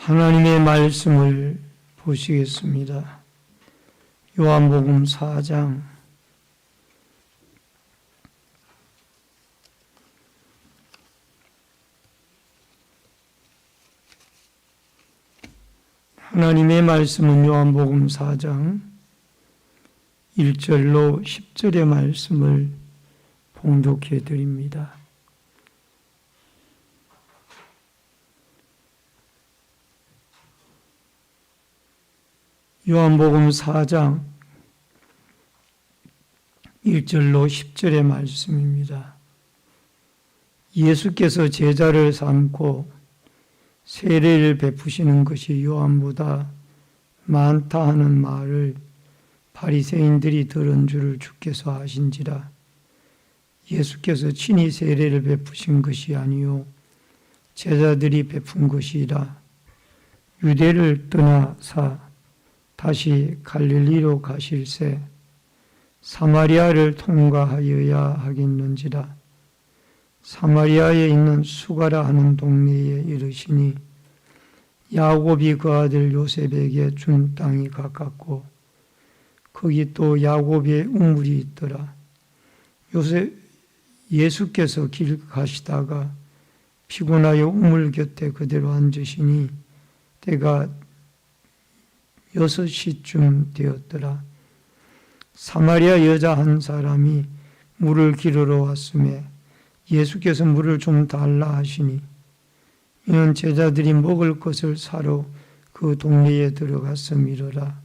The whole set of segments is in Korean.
하나님의 말씀을 보시겠습니다. 요한복음 4장 하나님의 말씀은 요한복음 4장 1절로 10절의 말씀을 봉독해 드립니다. 요한복음 4장 1절로 10절의 말씀입니다. 예수께서 제자를 삼고 세례를 베푸시는 것이 요한보다 많다 하는 말을 바리새인들이 들은 줄을 주께서 아신지라. 예수께서 친히 세례를 베푸신 것이 아니요 제자들이 베푼 것이라. 유대를 떠나사 다시 갈릴리로 가실새 사마리아를 통과하여야 하겠는지라. 사마리아에 있는 수가라 하는 동네에 이르시니 야곱이 그 아들 요셉에게 준 땅이 가깝고 거기 또 야곱의 우물이 있더라. 예수께서 길 가시다가 피곤하여 우물 곁에 그대로 앉으시니 때가 6시쯤 되었더라. 사마리아 여자 한 사람이 물을 기르러 왔음에 예수께서 물을 좀 달라 하시니 이는 제자들이 먹을 것을 사러 그 동네에 들어갔음이러라.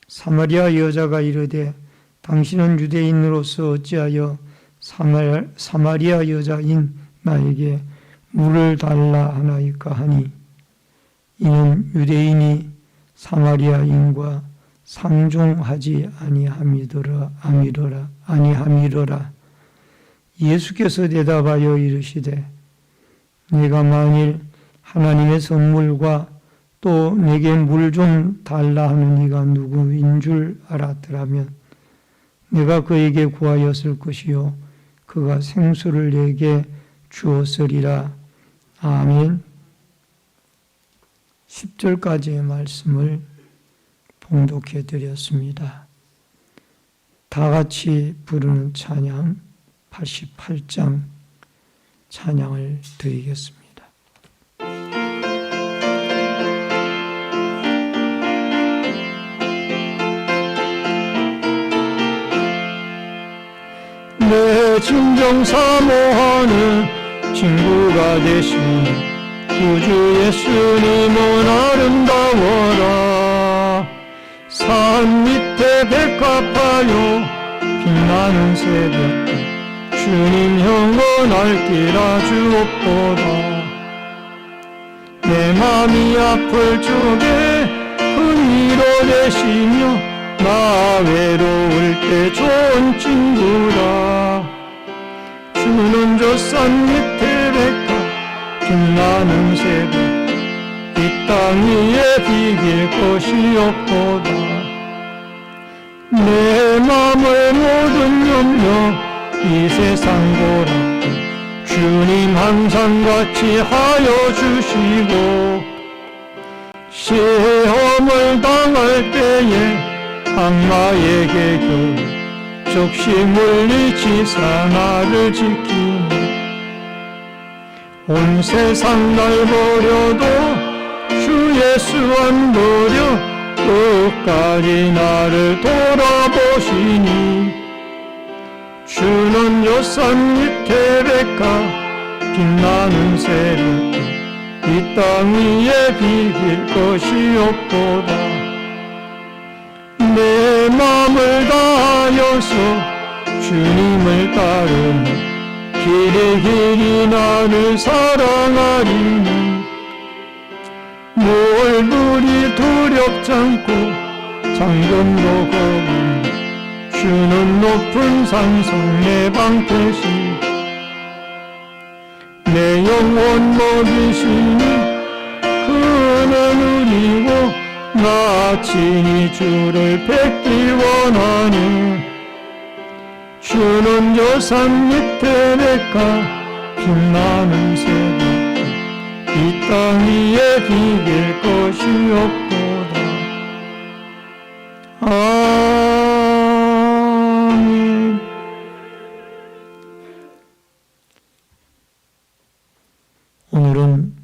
사마리아 여자가 이르되 당신은 유대인으로서 어찌하여 사마리아 여자인 나에게 물을 달라 하나이까 하니 이는 유대인이 사마리아인과 상종하지 아니함이러라. 예수께서 대답하여 이르시되 네가 만일 하나님의 선물과 또 내게 물 좀 달라 하는 이가 누구인 줄 알았더라면 내가 그에게 구하였을 것이요 그가 생수를 내게 주었으리라. 아멘. 10절까지의 말씀을 봉독해 드렸습니다. 다 같이 부르는 찬양 88장 찬양을 드리겠습니다. 내 진정 사모하는 친구가 되신 구주 예수님은 아름다워라. 산 밑에 백합하여 빛나는 새벽 주님 영원할기라 주옵보다. 내 맘이 아플 적에 큰 위로 되시며 나 외로울 때 좋은 친구라. 주는 저 산 밑에 백합 빛나는 새벽 이 땅 위에 비길 것이 없도다. 내 맘의 모든 염려 이 세상 고락도 주님 항상 같이 하여 주시고 시험을 당할 때에 악마에게 겨우 적시 물리치사 나를 지키니 온 세상 날 버려도 주 예수 안 버려 끝까지 나를 돌아보시니 주는 요 산 밑에 백합 빛나는 새벽 이 땅 위에 비길 것이 없도다. 내 맘을 다하여서 주님을 따르니 길이 나를 사랑하리니 몰불이 두렵지 않고 잠금도 거부니 주는 높은 산성 내 방패시 내 영혼 먹이시니 그는 누리고 나 친히 주를 뵙기 원하니 주는 저 산 밑에 백합 빛나는 새벽 이 땅 위에 비길 것이 없도다. 아멘. 오늘은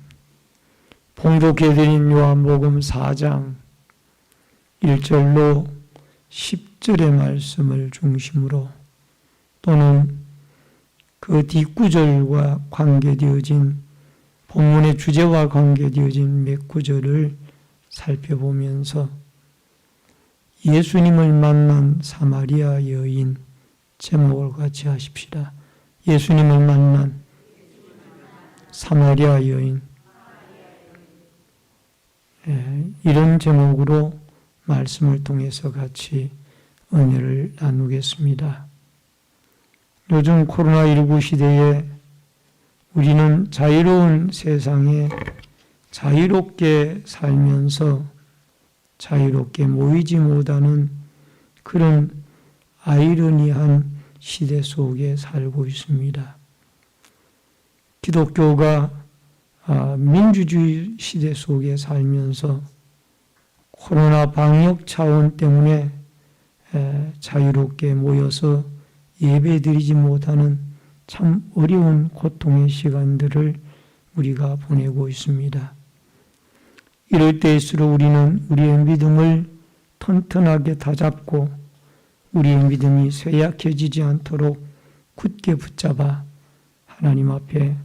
봉독해 드린 요한복음 4장 1절로 10절의 말씀을 중심으로 또는 그 뒷구절과 관계되어진 본문의 주제와 관계되어진 몇 구절을 살펴보면서 예수님을 만난 사마리아 여인 제목을 같이 하십시다. 예수님을 만난 사마리아 여인. 이런 제목으로 말씀을 통해서 같이 은혜를 나누겠습니다. 요즘 코로나19 시대에 우리는 자유로운 세상에 자유롭게 살면서 자유롭게 모이지 못하는 그런 아이러니한 시대 속에 살고 있습니다. 기독교가 민주주의 시대 속에 살면서 코로나 방역 차원 때문에 자유롭게 모여서 예배드리지 못하는 참 어려운 고통의 시간들을 우리가 보내고 있습니다. 이럴 때일수록 우리는 우리의 믿음을 튼튼하게 다잡고 우리의 믿음이 쇠약해지지 않도록 굳게 붙잡아 하나님 앞에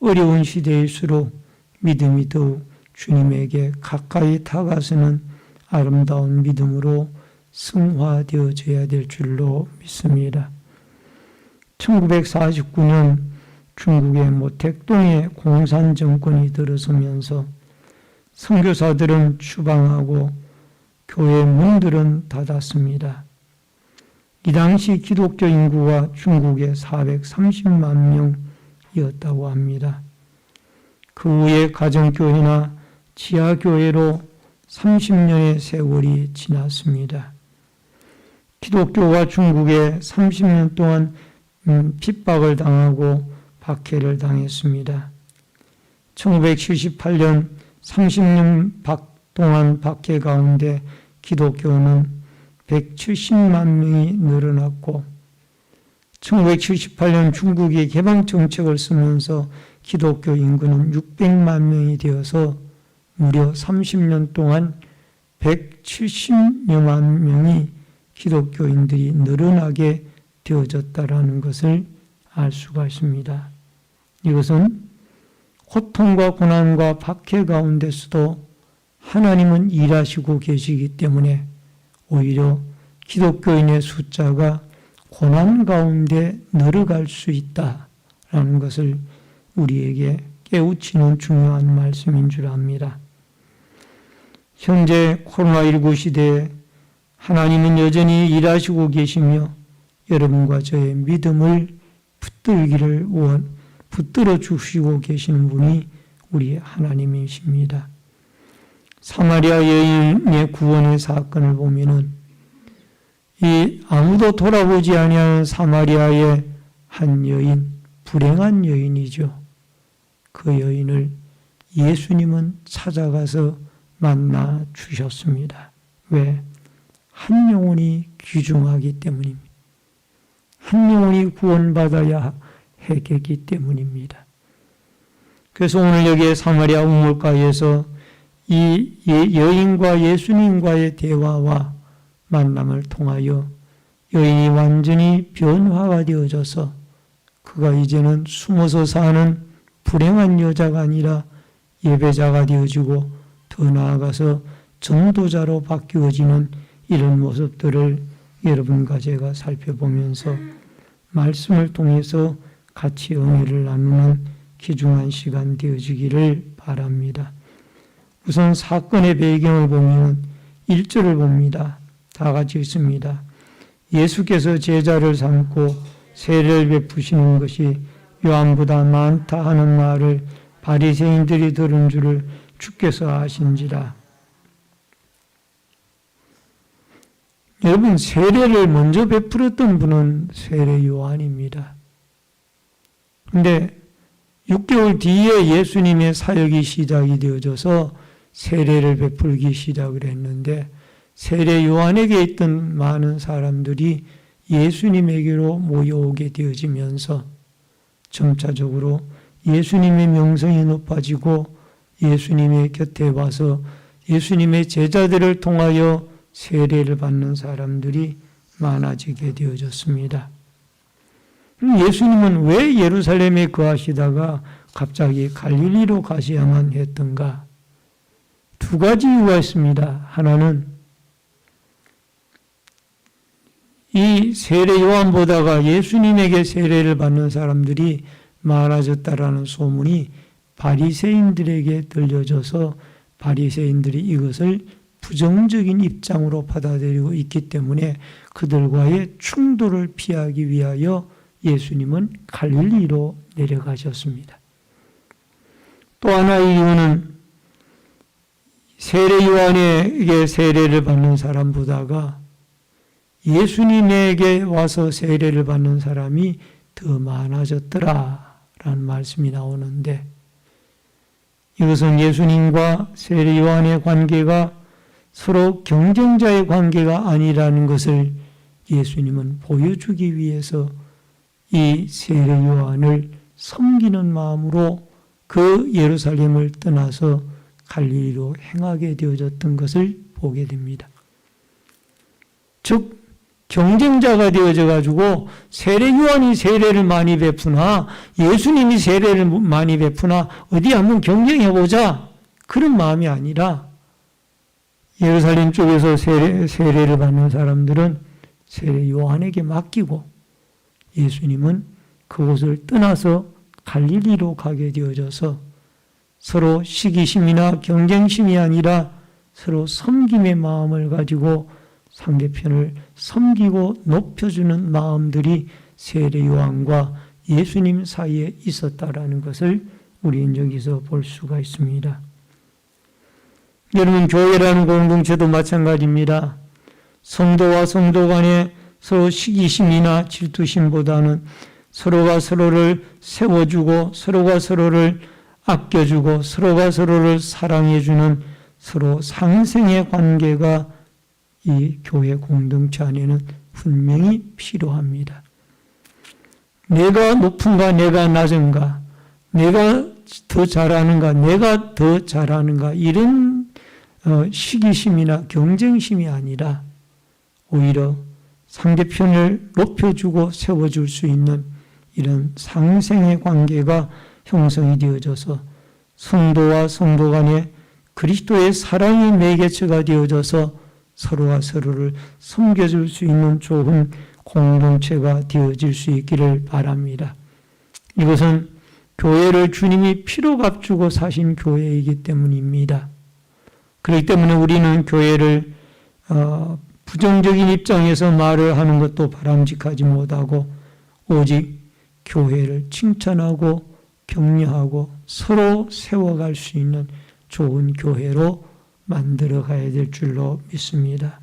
어려운 시대일수록 믿음이 더욱 주님에게 가까이 다가서는 아름다운 믿음으로 승화되어져야 될 줄로 믿습니다. 1949년 중국의 모택동에 공산 정권이 들어서면서 선교사들은 추방하고 교회 문들은 닫았습니다. 이 당시 기독교 인구가 중국의 430만 명이었다고 합니다. 그 후에 가정교회나 지하교회로 30년의 세월이 지났습니다. 기독교가 중국에 30년 동안 핍박을 당하고 박해를 당했습니다. 1978년 30년 동안 박해 가운데 기독교는 170만 명이 늘어났고 1978년 중국이 개방 정책을 쓰면서 기독교 인구는 600만 명이 되어서 무려 30년 동안 170여만 명이 기독교인들이 늘어나게 되어졌다라는 것을 알 수가 있습니다. 이것은 고통과 고난과 박해 가운데서도 하나님은 일하시고 계시기 때문에 오히려 기독교인의 숫자가 고난 가운데 늘어갈 수 있다라는 것을 우리에게 깨우치는 중요한 말씀인 줄 압니다. 현재 코로나19 시대에 하나님은 여전히 일하시고 계시며 여러분과 저의 믿음을 붙들어 주시고 계시는 분이 우리 하나님이십니다. 사마리아 여인의 구원의 사건을 보면은 이 아무도 돌아보지 아니하는 사마리아의 한 여인, 불행한 여인이죠. 그 여인을 예수님은 찾아가서 만나 주셨습니다. 왜? 한 영혼이 귀중하기 때문입니다. 한 영혼이 구원받아야 해겠기 때문입니다. 그래서 오늘 여기에 사마리아 우물가에서 이 여인과 예수님과의 대화와 만남을 통하여 여인이 완전히 변화가 되어져서 그가 이제는 숨어서 사는 불행한 여자가 아니라 예배자가 되어지고 더 나아가서 전도자로 바뀌어지는 이런 모습들을 여러분과 제가 살펴보면서 말씀을 통해서 같이 은혜를 나누는 귀중한 시간 되어지기를 바랍니다. 우선 사건의 배경을 보면 1절을 봅니다. 다 같이 읽습니다. 예수께서 제자를 삼고 세례를 베푸시는 것이 요한보다 많다 하는 말을 바리새인들이 들은 줄을 주께서 아신지라. 여러분, 세례를 먼저 베풀었던 분은 세례 요한입니다. 그런데 6개월 뒤에 예수님의 사역이 시작이 되어져서 세례를 베풀기 시작을 했는데 세례 요한에게 있던 많은 사람들이 예수님에게로 모여오게 되어지면서 점차적으로 예수님의 명성이 높아지고 예수님의 곁에 와서 예수님의 제자들을 통하여 세례를 받는 사람들이 많아지게 되어졌습니다. 예수님은 왜 예루살렘에 거하시다가 갑자기 갈릴리로 가셔야만 했던가? 두 가지 이유가 있습니다. 하나는 이 세례 요한보다가 예수님에게 세례를 받는 사람들이 많아졌다라는 소문이 바리새인들에게 들려져서 바리새인들이 이것을 부정적인 입장으로 받아들이고 있기 때문에 그들과의 충돌을 피하기 위하여 예수님은 갈릴리로 내려가셨습니다. 또 하나의 이유는 세례 요한에게 세례를 받는 사람보다가 예수님에게 와서 세례를 받는 사람이 더 많아졌더라라는 말씀이 나오는데 이것은 예수님과 세례 요한의 관계가 서로 경쟁자의 관계가 아니라는 것을 예수님은 보여주기 위해서 이 세례 요한을 섬기는 마음으로 그 예루살렘을 떠나서 갈릴리로 행하게 되어졌던 것을 보게 됩니다. 즉 경쟁자가 되어져 가지고 세례 요한이 세례를 많이 베푸나 예수님이 세례를 많이 베푸나 어디 한번 경쟁해 보자 그런 마음이 아니라 예루살렘 쪽에서 세례를 받는 사람들은 세례 요한에게 맡기고 예수님은 그곳을 떠나서 갈릴리로 가게 되어져서 서로 시기심이나 경쟁심이 아니라 서로 섬김의 마음을 가지고 상대편을 섬기고 높여주는 마음들이 세례 요한과 예수님 사이에 있었다라는 것을 우리는 여기서 볼 수가 있습니다. 여러분, 교회라는 공동체도 마찬가지입니다. 성도와 성도 간에 서로 시기심이나 질투심보다는 서로가 서로를 세워주고 서로가 서로를 아껴주고 서로가 서로를 사랑해주는 서로 상생의 관계가 이 교회 공동체 안에는 분명히 필요합니다. 내가 높은가 내가 낮은가 내가 더 잘하는가 내가 더 잘하는가 이런 시기심이나 경쟁심이 아니라 오히려 상대편을 높여주고 세워줄 수 있는 이런 상생의 관계가 형성이 되어져서 성도와 성도 간에 그리스도의 사랑의 매개체가 되어져서 서로가 서로를 섬겨줄 수 있는 좋은 공동체가 되어질 수 있기를 바랍니다. 이것은 교회를 주님이 피로 값주고 사신 교회이기 때문입니다. 그렇기 때문에 우리는 교회를 부정적인 입장에서 말을 하는 것도 바람직하지 못하고 오직 교회를 칭찬하고 격려하고 서로 세워갈 수 있는 좋은 교회로 만들어 가야 될 줄로 믿습니다.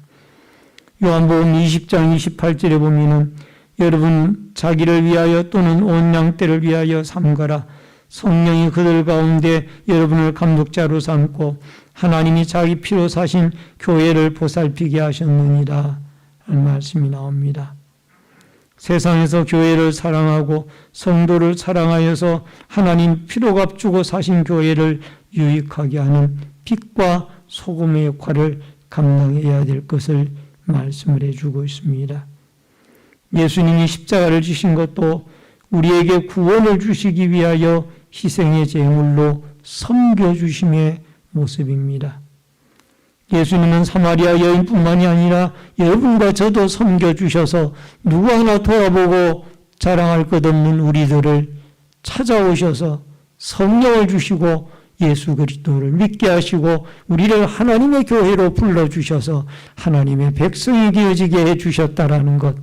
요한복음 20장 28절에 보면은 여러분 자기를 위하여 또는 온 양떼를 위하여 삼가라. 성령이 그들 가운데 여러분을 감독자로 삼고 하나님이 자기 피로 사신 교회를 보살피게 하셨느니라 하는 말씀이 나옵니다. 세상에서 교회를 사랑하고 성도를 사랑하여서 하나님 피로 값주고 사신 교회를 유익하게 하는 빛과 소금의 역할을 감당해야 될 것을 말씀을 해주고 있습니다. 예수님이 십자가를 지신 것도 우리에게 구원을 주시기 위하여 희생의 제물로 섬겨주심의 모습입니다. 예수님은 사마리아 여인뿐만이 아니라 여러분과 저도 섬겨주셔서 누구 하나 돌아보고 자랑할 것 없는 우리들을 찾아오셔서 성령을 주시고 예수 그리스도를 믿게 하시고 우리를 하나님의 교회로 불러주셔서 하나님의 백성이 되어지게 해주셨다라는 것,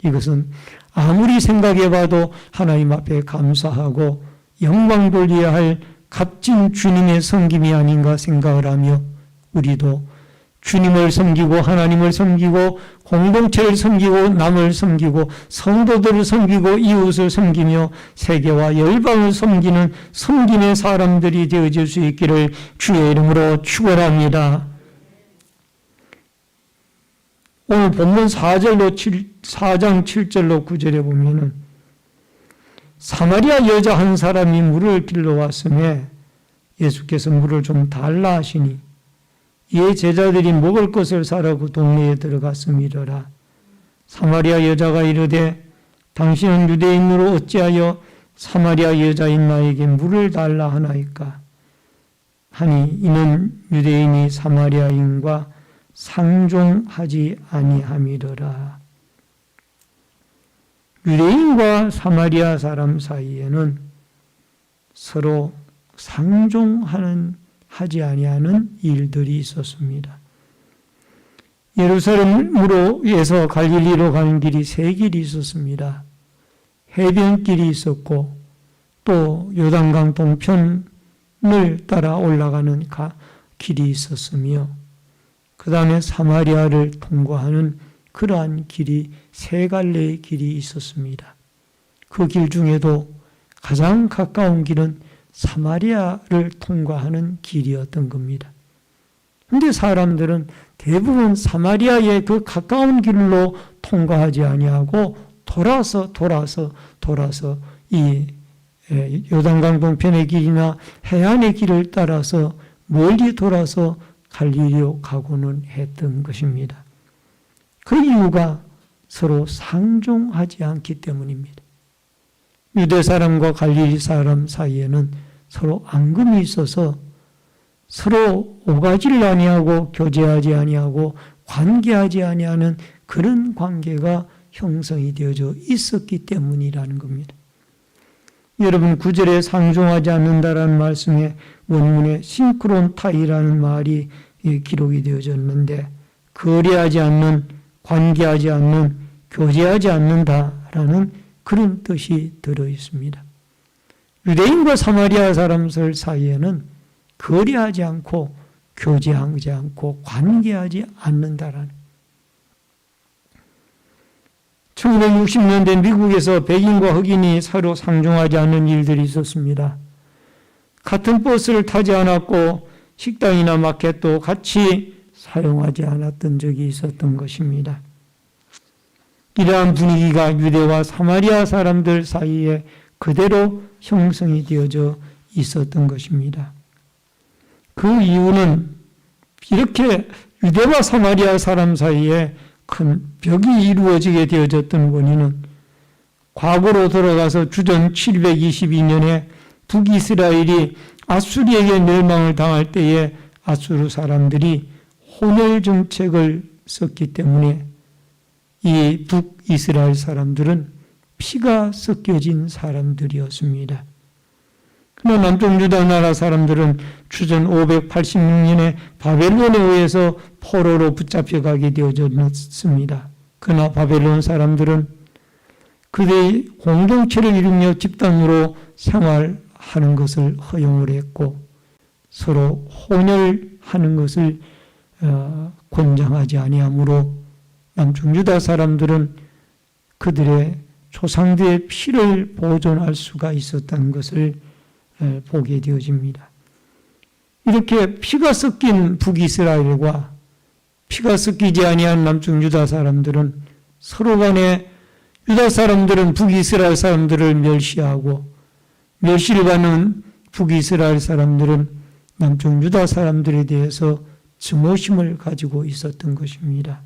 이것은 아무리 생각해봐도 하나님 앞에 감사하고 영광 돌려야 할 값진 주님의 섬김이 아닌가 생각을 하며 우리도 주님을 섬기고 하나님을 섬기고 공동체를 섬기고 남을 섬기고 성도들을 섬기고 이웃을 섬기며 세계와 열방을 섬기는 섬김의 사람들이 되어질 수 있기를 주의 이름으로 축원합니다. 오늘 본문 4장 7절로 9절에 보면은 사마리아 여자 한 사람이 물을 길러 왔음에 예수께서 물을 좀 달라 하시니 이에 제자들이 먹을 것을 사라고 동네에 들어갔음이러라. 사마리아 여자가 이르되 당신은 유대인으로 어찌하여 사마리아 여자인 나에게 물을 달라 하나이까 하니 이는 유대인이 사마리아인과 상종하지 아니함이러라. 유대인과 사마리아 사람 사이에는 서로 상종하지 아니하는 일들이 있었습니다. 예루살렘으로에서 갈릴리로 가는 길이 세 길이 있었습니다. 해변길이 있었고 또 요단강 동편을 따라 올라가는 길이 있었으며 그 다음에 사마리아를 통과하는 그러한 길이 세 갈래의 길이 있었습니다. 그 길 중에도 가장 가까운 길은 사마리아를 통과하는 길이었던 겁니다. 그런데 사람들은 대부분 사마리아의 그 가까운 길로 통과하지 아니하고 돌아서 이 요단강 동편의 길이나 해안의 길을 따라서 멀리 돌아서 갈릴리로 가고는 했던 것입니다. 그 이유가 서로 상종하지 않기 때문입니다. 유대 사람과 갈릴리 사람 사이에는 서로 앙금이 있어서 서로 오가지를 아니하고 교제하지 아니하고 관계하지 아니하는 그런 관계가 형성이 되어져 있었기 때문이라는 겁니다. 여러분 9절에 상종하지 않는다라는 말씀에 원문에 싱크론타이라는 말이 기록이 되어졌는데 거래하지 않는, 관계하지 않는, 교제하지 않는다라는 그런 뜻이 들어 있습니다. 유대인과 사마리아 사람들 사이에는 거래하지 않고 교제하지 않고 관계하지 않는다라는 1960년대 미국에서 백인과 흑인이 서로 상종하지 않는 일들이 있었습니다. 같은 버스를 타지 않았고 식당이나 마켓도 같이 사용하지 않았던 적이 있었던 것입니다. 이러한 분위기가 유대와 사마리아 사람들 사이에 그대로 형성이 되어져 있었던 것입니다. 그 이유는 이렇게 유대와 사마리아 사람 사이에 큰 벽이 이루어지게 되어졌던 원인은 과거로 돌아가서 주전 722년에 북이스라엘이 아수리에게 멸망을 당할 때에 아수르 사람들이 혼혈 정책을 썼기 때문에 이 북이스라엘 사람들은 피가 섞여진 사람들이었습니다. 그러나 남쪽 유다 나라 사람들은 주전 586년에 바벨론에 의해서 포로로 붙잡혀가게 되어졌습니다. 그러나 바벨론 사람들은 그들의 공동체를 이루며 집단으로 생활하는 것을 허용을 했고 서로 혼혈하는 것을 권장하지 아니하므로 남쪽 유다 사람들은 그들의 조상들의 피를 보존할 수가 있었다는 것을 보게 되어집니다. 이렇게 피가 섞인 북이스라엘과 피가 섞이지 아니한 남쪽 유다 사람들은 서로 간에 유다 사람들은 북이스라엘 사람들을 멸시하고 멸시를 받는 북이스라엘 사람들은 남쪽 유다 사람들에 대해서 증오심을 가지고 있었던 것입니다.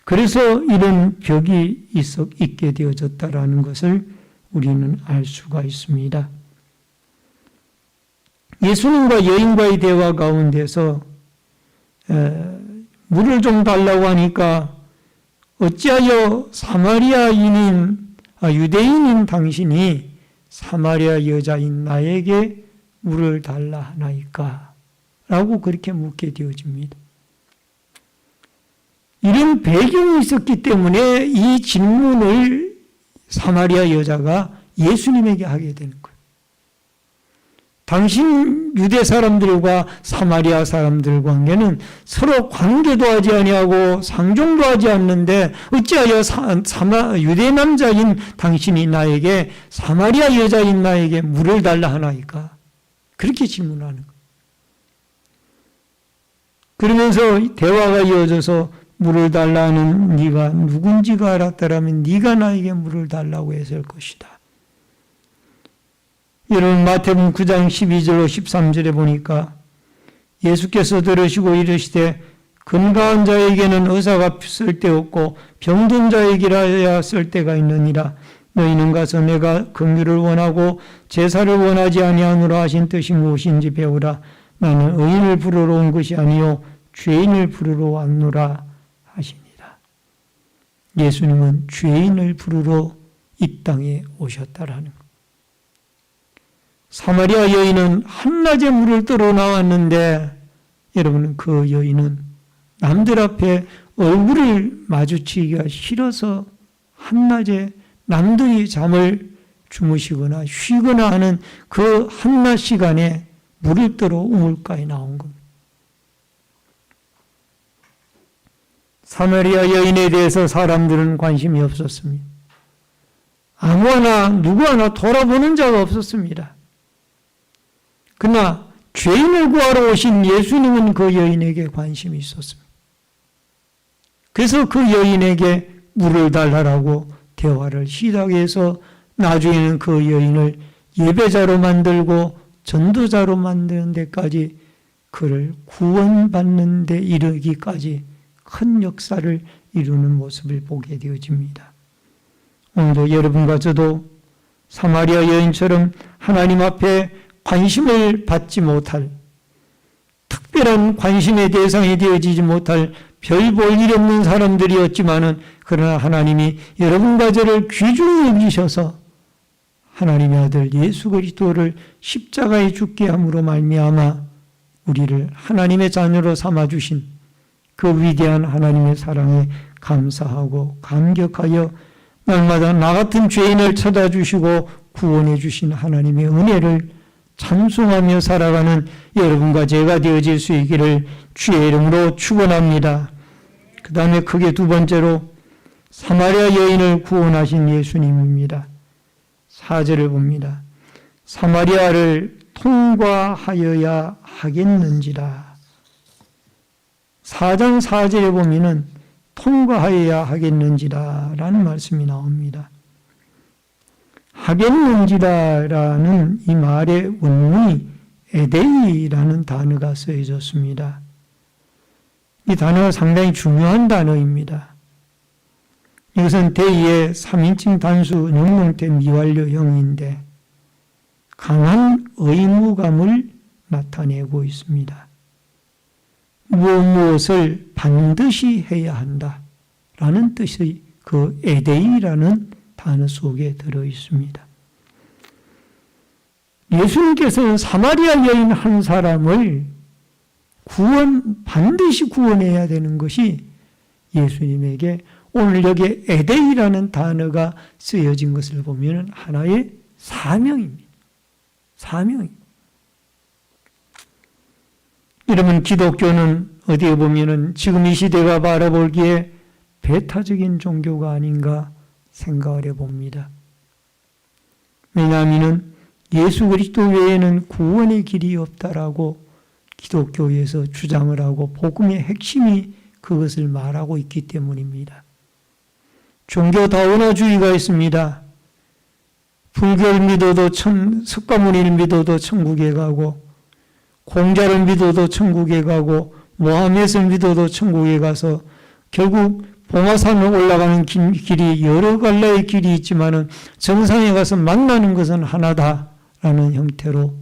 그래서 이런 벽이 있게 되어졌다라는 것을 우리는 알 수가 있습니다. 예수님과 여인과의 대화 가운데서 물을 좀 달라고 하니까 어찌하여 유대인인 당신이 사마리아 여자인 나에게 물을 달라 하나이까? 라고 그렇게 묻게 되어집니다. 이런 배경이 있었기 때문에 이 질문을 사마리아 여자가 예수님에게 하게 되는 거예요. 당신 유대 사람들과 사마리아 사람들 관계는 서로 관계도 하지 아니하고 상종도 하지 않는데 어찌하여 유대 남자인 당신이 나에게 사마리아 여자인 나에게 물을 달라 하나이까? 그렇게 질문하는 거예요. 그러면서 대화가 이어져서 물을 달라는 네가 누군지가 알았더라면 네가 나에게 물을 달라고 했을 것이다. 여러분 마태복음 9장 12절로 13절에 보니까 예수께서 들으시고 이르시되 건강한 자에게는 의사가 쓸데없고 병든 자에게라야 쓸데가 있느니라. 너희는 가서 내가 긍휼을 원하고 제사를 원하지 아니하노라 하신 뜻이 무엇인지 배우라. 나는 의인을 부르러 온 것이 아니요 죄인을 부르러 왔노라 하시니라. 예수님은 죄인을 부르러 이 땅에 오셨다라는 것. 사마리아 여인은 한낮에 물을 떠러 나왔는데 여러분 그 여인은 남들 앞에 얼굴을 마주치기가 싫어서 한낮에 남들이 잠을 주무시거나 쉬거나 하는 그 한낮 시간에 물을 떠러 우물가에 나온 겁니다. 사마리아 여인에 대해서 사람들은 관심이 없었습니다. 아무나 누구 하나 돌아보는 자가 없었습니다. 그러나 죄인을 구하러 오신 예수님은 그 여인에게 관심이 있었습니다. 그래서 그 여인에게 물을 달라고 대화를 시작해서 나중에는 그 여인을 예배자로 만들고 전도자로 만드는 데까지 그를 구원받는 데 이르기까지 큰 역사를 이루는 모습을 보게 되어집니다. 오늘도 여러분과 저도 사마리아 여인처럼 하나님 앞에 관심을 받지 못할, 특별한 관심의 대상이 되어지지 못할 별 볼 일 없는 사람들이었지만은 그러나 하나님이 여러분과 저를 귀중히 여기셔서 하나님의 아들 예수 그리스도를 십자가에 죽게 함으로 말미암아 우리를 하나님의 자녀로 삼아주신 그 위대한 하나님의 사랑에 감사하고 감격하여 날마다 나 같은 죄인을 찾아주시고 구원해 주신 하나님의 은혜를 찬송하며 살아가는 여러분과 제가 되어질 수 있기를 주의 이름으로 축원합니다. 그 다음에 크게 두 번째로 사마리아 여인을 구원하신 예수님입니다. 4절을 봅니다. 사마리아를 통과하여야 하겠는지라. 4장 4절에 보면은 통과하여야 하겠는지라 라는 말씀이 나옵니다. 하겠는지라라는 이 말의 원문이 에데이라는 단어가 쓰여졌습니다. 이 단어가 상당히 중요한 단어입니다. 이것은 데이의 3인칭 단수 영문태 미완료형인데 강한 의무감을 나타내고 있습니다. 무엇을 반드시 해야 한다 라는 뜻의 그 에데이라는 단어 속에 들어 있습니다. 예수님께서는 사마리아 여인 한 사람을 반드시 구원해야 되는 것이 예수님에게 오늘 여기에 에데이라는 단어가 쓰여진 것을 보면 하나의 사명입니다. 사명입니다. 여러분 기독교는 어디에 보면은 지금 이 시대가 바라보기에 배타적인 종교가 아닌가 생각을 해봅니다. 왜냐하면 예수 그리스도 외에는 구원의 길이 없다라고 기독교에서 주장을 하고 복음의 핵심이 그것을 말하고 있기 때문입니다. 종교 다원화주의가 있습니다. 불교를 믿어도 석가모니를 믿어도 천국에 가고 공자를 믿어도 천국에 가고 모하멧을 믿어도 천국에 가서 결국 봉화산을 올라가는 길이 여러 갈래의 길이 있지만은 정상에 가서 만나는 것은 하나다라는 형태로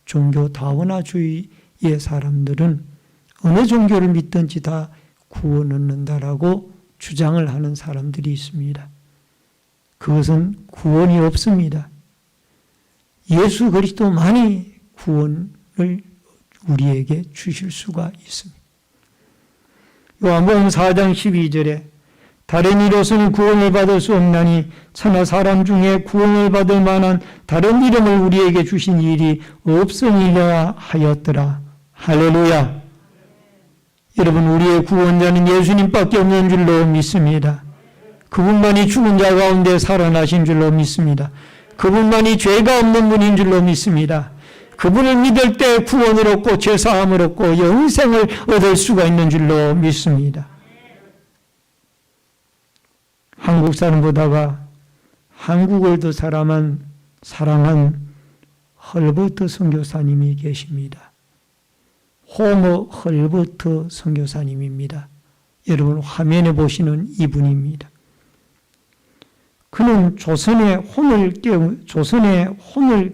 종교 다원화주의의 사람들은 어느 종교를 믿든지 다 구원 얻는다라고 주장을 하는 사람들이 있습니다. 그것은 구원이 없습니다. 예수 그리스도만이 구원을 우리에게 주실 수가 있습니다. 요한복음 4장 12절에 다른 이로서는 구원을 받을 수 없나니 차마 사람 중에 구원을 받을 만한 다른 이름을 우리에게 주신 일이 없으리라 하였더라. 할렐루야. 여러분, 우리의 구원자는 예수님밖에 없는 줄로 믿습니다. 그분만이 죽은 자 가운데 살아나신 줄로 믿습니다. 그분만이 죄가 없는 분인 줄로 믿습니다. 그분을 믿을 때 구원을 얻고 죄사함을 얻고 영생을 얻을 수가 있는 줄로 믿습니다. 한국 사람 보다가 한국을 더 사랑한 헐버트 선교사님이 계십니다. 호머 헐버트 선교사님입니다. 여러분 화면에 보시는 이분입니다. 그는 조선의 혼을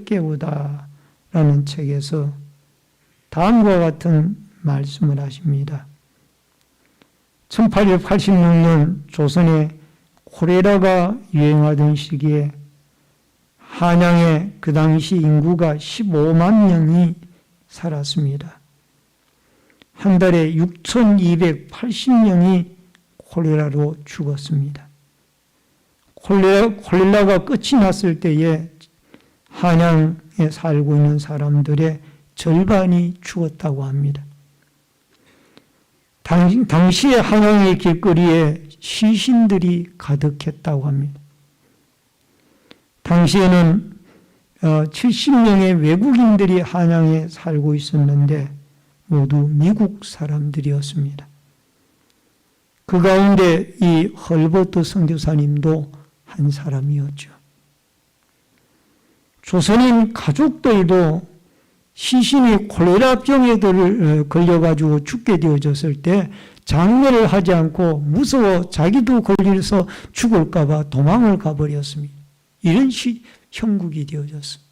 깨우다라는 책에서 다음과 같은 말씀을 하십니다. 1886년 조선에 콜레라가 유행하던 시기에 한양에 그 당시 인구가 15만 명이 살았습니다. 한 달에 6,280명이 콜레라로 죽었습니다. 콜레라가 끝이 났을 때에 한양에 살고 있는 사람들의 절반이 죽었다고 합니다. 당시에 한양의 길거리에 시신들이 가득했다고 합니다. 당시에는 70명의 외국인들이 한양에 살고 있었는데 모두 미국 사람들이었습니다. 그 가운데 이 헐버트 선교사님도 한 사람이었죠. 조선인 가족들도 시신이 콜레라병에 걸려가지고 죽게 되어졌을 때 장례를 하지 않고 무서워 자기도 걸려서 죽을까 봐 도망을 가버렸습니다. 이런 형국이 되어졌습니다.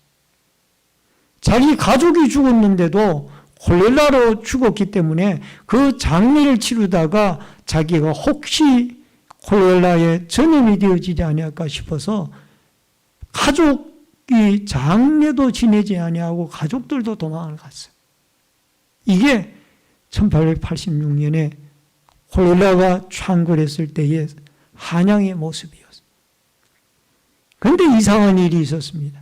자기 가족이 죽었는데도 콜레라로 죽었기 때문에 그 장례를 치르다가 자기가 혹시 콜레라에 전염이 되어지지 않을까 싶어서 가족이 장례도 지내지 아니하고 가족들도 도망을 갔어요. 이게 1886년에 콜레라가 창궐했을 때의 한양의 모습이었어요. 그런데 이상한 일이 있었습니다.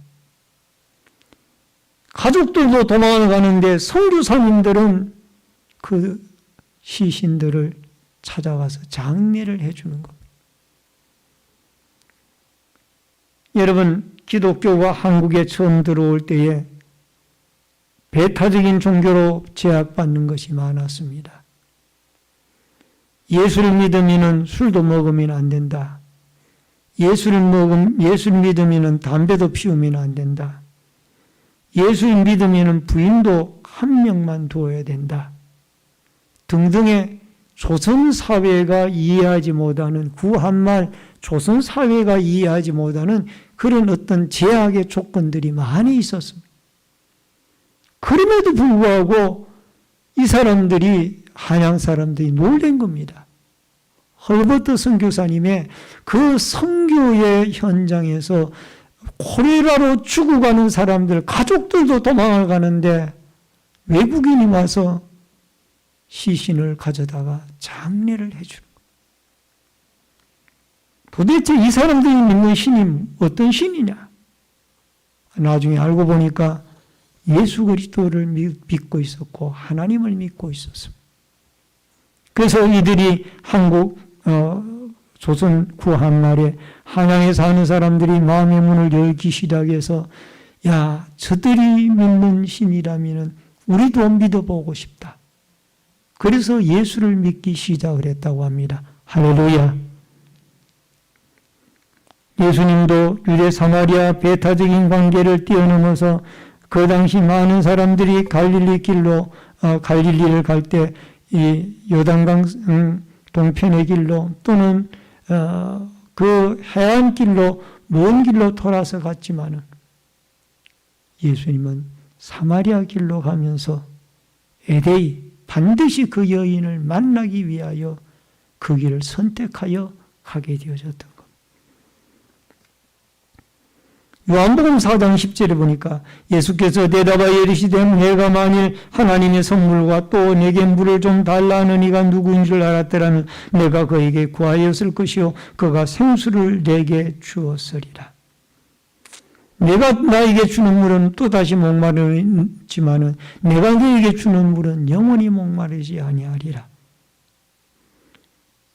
가족들도 도망을 가는데 선교사님들은 그 시신들을 찾아가서 장례를 해주는 겁니다. 여러분, 기독교가 한국에 처음 들어올 때에 배타적인 종교로 제약받는 것이 많았습니다. 예수를 믿으면 술도 먹으면 안 된다. 예수를 믿으면 담배도 피우면 안 된다. 예수를 믿으면 부인도 한 명만 두어야 된다. 등등의 조선사회가 이해하지 못하는 구한말 조선사회가 이해하지 못하는 그런 어떤 제약의 조건들이 많이 있었습니다. 그럼에도 불구하고 이 사람들이 한양 사람들이 놀란 겁니다. 헐버트 선교사님의 그 선교의 현장에서 콜레라로 죽어가는 사람들, 가족들도 도망을 가는데 외국인이 와서 시신을 가져다가 장례를 해주는 거예요. 도대체 이 사람들이 믿는 신이 어떤 신이냐? 나중에 알고 보니까 예수 그리스도를 믿고 있었고 하나님을 믿고 있었습니다. 그래서 이들이 한국 조선 구한말에 한양에 사는 사람들이 마음의 문을 열기 시작해서 야, 저들이 믿는 신이라면 우리도 믿어보고 싶다. 그래서 예수를 믿기 시작을 했다고 합니다. 할렐루야. 예수님도 유대 사마리아 배타적인 관계를 뛰어넘어서 그 당시 많은 사람들이 갈릴리를 갈 때 이 요단강 동편의 길로 또는 그 해안길로 먼 길로 돌아서 갔지만은 예수님은 사마리아 길로 가면서 에데이 반드시 그 여인을 만나기 위하여 그 길을 선택하여 가게 되어졌던 겁니다. 요한복음 4장 10절에 보니까 예수께서 대답하여 이르시되 내가 만일 하나님의 선물과 또 내게 물을 좀 달라 하는 이가 누구인 줄 알았더라면 내가 그에게 구하였을 것이요 그가 생수를 내게 주었으리라. 내가 나에게 주는 물은 또다시 목마르지만은 내가 너에게 주는 물은 영원히 목마르지 아니하리라.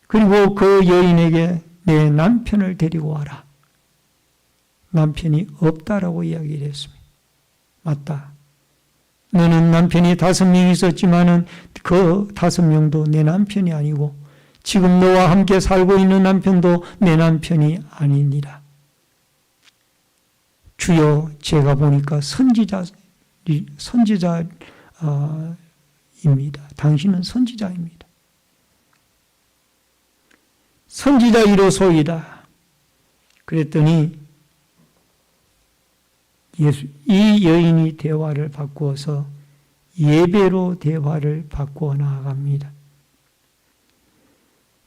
그리고 그 여인에게 내 남편을 데리고 와라. 남편이 없다라고 이야기를 했습니다. 맞다. 너는 남편이 5명 있었지만은 그 5명도 내 남편이 아니고 지금 너와 함께 살고 있는 남편도 내 남편이 아니니라. 주여, 제가 보니까 선지자입니다. 당신은 선지자입니다. 선지자이로소이다. 그랬더니 이 여인이 대화를 바꾸어서 예배로 대화를 바꾸어 나아갑니다.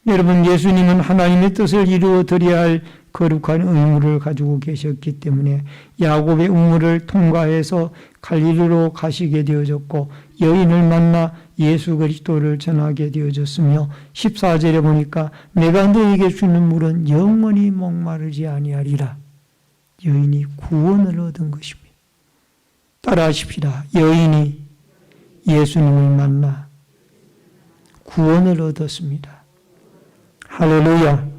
여러분, 예수님은 하나님의 뜻을 이루어 드려야 할 거룩한 의무를 가지고 계셨기 때문에 야곱의 우물을 통과해서 갈릴리로 가시게 되어졌고 여인을 만나 예수 그리스도를 전하게 되어졌으며 14절에 보니까 내가 너에게 주는 물은 영원히 목마르지 아니하리라. 여인이 구원을 얻은 것입니다. 따라하십시다. 여인이 예수님을 만나 구원을 얻었습니다. 할렐루야.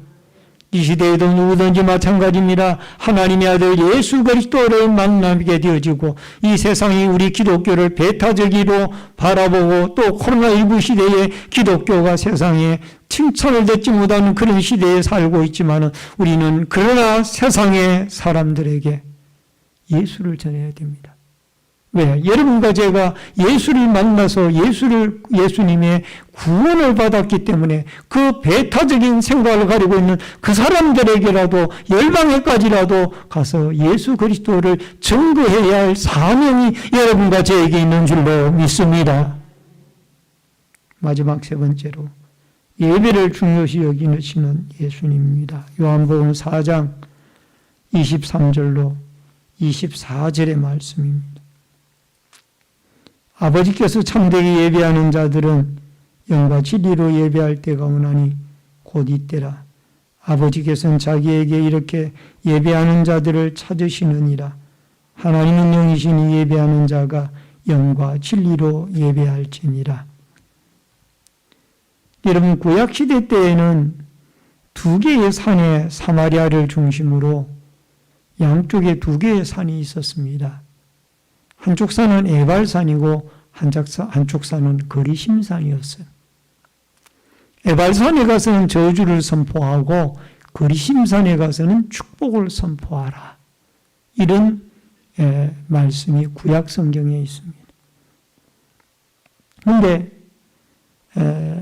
이 시대에도 누구든지 마찬가지입니다. 하나님의 아들 예수 그리스도를 만나게 되어지고 이 세상이 우리 기독교를 배타적으로 바라보고 또 코로나19 시대에 기독교가 세상에 칭찬을 듣지 못하는 그런 시대에 살고 있지만 우리는 그러나 세상의 사람들에게 예수를 전해야 됩니다. 왜? 여러분과 제가 예수를 만나서 예수님의 구원을 받았기 때문에 그 배타적인 생각을 가지고 있는 그 사람들에게라도 열방에까지라도 가서 예수 그리스도를 증거해야 할 사명이 여러분과 저에게 있는 줄로 믿습니다. 마지막 세 번째로 예배를 중요시 여기시는 예수님입니다. 요한복음 4장 23절로 24절의 말씀입니다. 아버지께서 참되게 예배하는 자들은 영과 진리로 예배할 때가 오나니 곧 이때라. 아버지께서는 자기에게 이렇게 예배하는 자들을 찾으시느니라. 하나님은 영이시니 예배하는 자가 영과 진리로 예배할지니라. 여러분, 구약시대 때에는 2개의 산에 사마리아를 중심으로 양쪽에 2개의 산이 있었습니다. 한쪽 산은 에발산이고 한쪽 산은 거리심산이었어요. 에발산에 가서는 저주를 선포하고 거리심산에 가서는 축복을 선포하라. 이런 말씀이 구약 성경에 있습니다. 그런데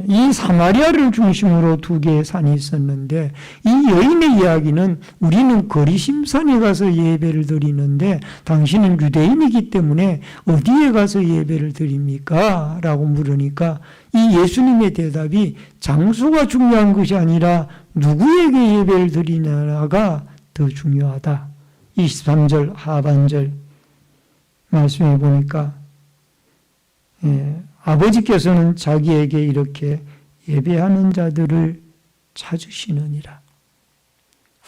이 사마리아를 중심으로 2개의 산이 있었는데 이 여인의 이야기는 우리는 거리심산에 가서 예배를 드리는데 당신은 유대인이기 때문에 어디에 가서 예배를 드립니까? 라고 물으니까 이 예수님의 대답이 장소가 중요한 것이 아니라 누구에게 예배를 드리냐가 더 중요하다. 23절 하반절 말씀해 보니까 아버지께서는 자기에게 이렇게 예배하는 자들을 찾으시느니라.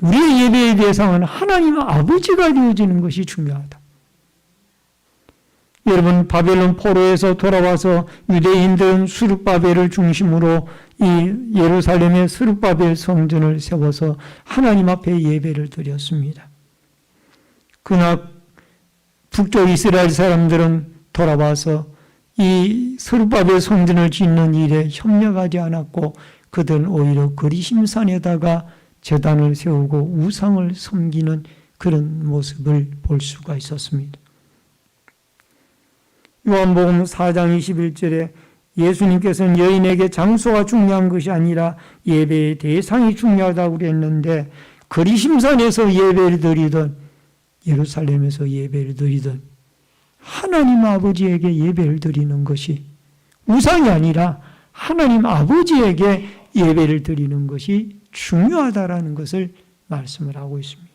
우리의 예배의 대상은 하나님 아버지가 되어지는 것이 중요하다. 여러분, 바벨론 포로에서 돌아와서 유대인들은 수룹바벨을 중심으로 이 예루살렘의 수룹바벨 성전을 세워서 하나님 앞에 예배를 드렸습니다. 그러나 북쪽 이스라엘 사람들은 돌아와서 이 스룹바벨 성전을 짓는 일에 협력하지 않았고 그들은 오히려 거리심산에다가 제단을 세우고 우상을 섬기는 그런 모습을 볼 수가 있었습니다. 요한복음 4장 21절에 예수님께서는 여인에게 장소가 중요한 것이 아니라 예배의 대상이 중요하다고 그랬는데 거리심산에서 예배를 드리든 예루살렘에서 예배를 드리든 하나님 아버지에게 예배를 드리는 것이 우상이 아니라 하나님 아버지에게 예배를 드리는 것이 중요하다라는 것을 말씀을 하고 있습니다.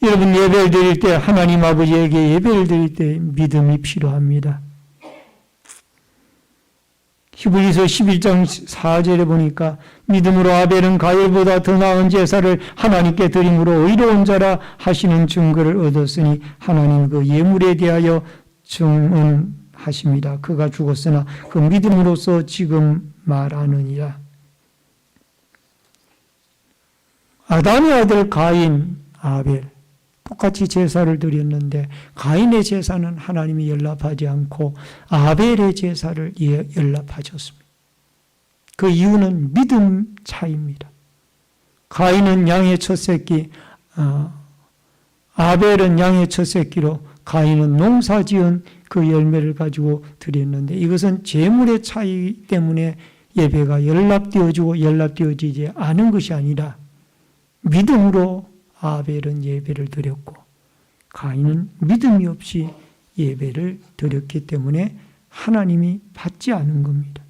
여러분 예배를 드릴 때 하나님 아버지에게 예배를 드릴 때 믿음이 필요합니다. 히브리서 11장 4절에 보니까 믿음으로 아벨은 가엘보다 더 나은 제사를 하나님께 드림으로 의로운 자라 하시는 증거를 얻었으니 하나님 그 예물에 대하여 증언하십니다. 그가 죽었으나 그 믿음으로써 지금 말하느니라. 아담의 아들 가인, 아벨 똑같이 제사를 드렸는데 가인의 제사는 하나님이 연락하지 않고 아벨의 제사를 연락하셨습니다. 그 이유는 믿음 차이입니다. 가인은 양의 첫 새끼, 아벨은 양의 첫 새끼로 가인은 농사지은 그 열매를 가지고 드렸는데 이것은 제물의 차이 때문에 예배가 연락되어지고 연락되어지지 않은 것이 아니라 믿음으로 아벨은 예배를 드렸고 가인은 믿음이 없이 예배를 드렸기 때문에 하나님이 받지 않은 겁니다.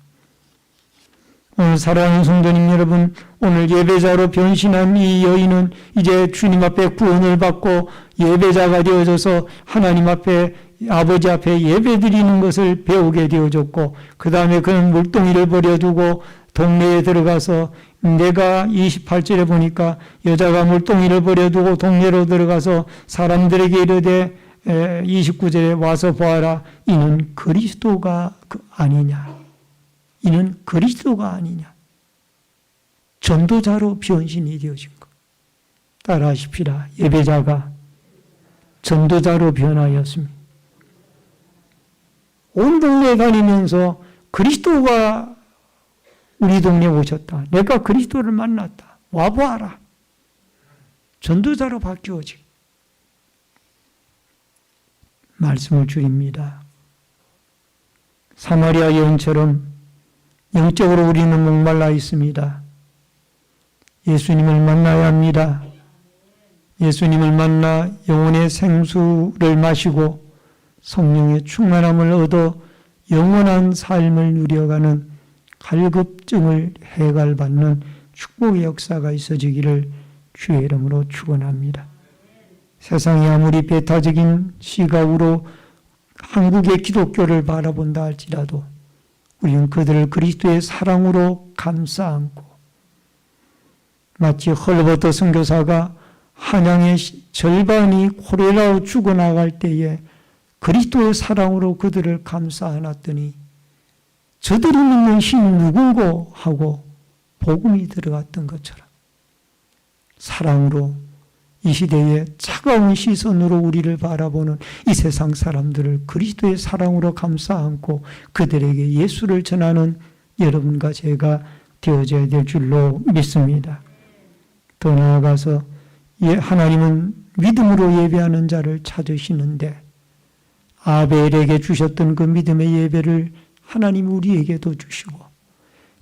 오늘 사랑하는 성도님 여러분, 오늘 예배자로 변신한 이 여인은 이제 주님 앞에 구원을 받고 예배자가 되어져서 하나님 앞에 아버지 앞에 예배드리는 것을 배우게 되어졌고 그 다음에 그는 물동이를 버려두고 동네에 들어가서 내가 28절에 보니까 여자가 물동이를 버려두고 동네로 들어가서 사람들에게 이르되 29절에 와서 보아라 이는 그리스도가 아니냐 이는 그리스도가 아니냐 전도자로 변신이 되어진 것 따라하십시다. 예배자가 전도자로 변하였습니다. 온 동네에 다니면서 그리스도가 우리 동네에 오셨다. 내가 그리스도를 만났다. 와보아라. 전도자로 바뀌어지. 말씀을 줄입니다. 사마리아 여인처럼 영적으로 우리는 목말라 있습니다. 예수님을 만나야 합니다. 예수님을 만나 영혼의 생수를 마시고 성령의 충만함을 얻어 영원한 삶을 누려가는 갈급증을 해갈받는 축복의 역사가 있어지기를 주의 이름으로 축원합니다. 세상이 아무리 배타적인 시각으로 한국의 기독교를 바라본다 할지라도 우리는 그들을 그리스도의 사랑으로 감싸 안고 마치 헐버트 선교사가 한양의 절반이 콜레라로 죽어나갈 때에 그리스도의 사랑으로 그들을 감싸 안았더니 저들이 믿는 신이 누군고 하고 복음이 들어갔던 것처럼 사랑으로 이 시대에 차가운 시선으로 우리를 바라보는 이 세상 사람들을 그리스도의 사랑으로 감싸 안고 그들에게 예수를 전하는 여러분과 제가 되어져야 될 줄로 믿습니다. 더 나아가서 하나님은 믿음으로 예배하는 자를 찾으시는데 아벨에게 주셨던 그 믿음의 예배를 하나님 우리에게도 주시고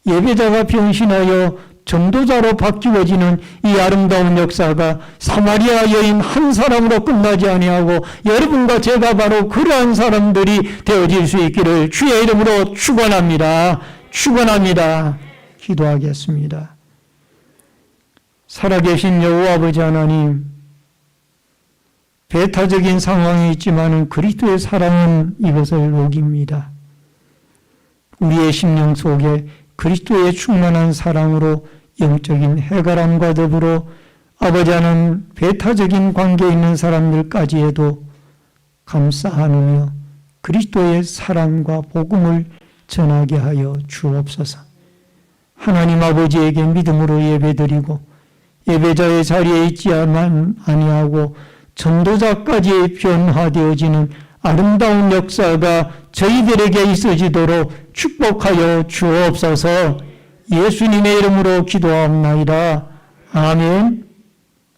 예배자가 변신하여 전도자로 바뀌어지는 이 아름다운 역사가 사마리아 여인 한 사람으로 끝나지 아니하고 여러분과 제가 바로 그러한 사람들이 되어질 수 있기를 주의 이름으로 축원합니다. 축원합니다. 기도하겠습니다. 살아계신 여호와 아버지 하나님, 배타적인 상황이 있지만은 그리스도의 사랑은 이것을 녹입니다. 우리의 심령 속에 그리스도의 충만한 사랑으로 영적인 해결함과 더불어 아버지 하나님 배타적인 관계에 있는 사람들까지에도 감싸 안으며 그리스도의 사랑과 복음을 전하게 하여 주옵소서. 하나님 아버지에게 믿음으로 예배드리고 예배자의 자리에 있지만 아니하고 전도자까지 변화되어지는 아름다운 역사가 저희들에게 있어지도록 축복하여 주옵소서. 예수님의 이름으로 기도합나이다. 아멘.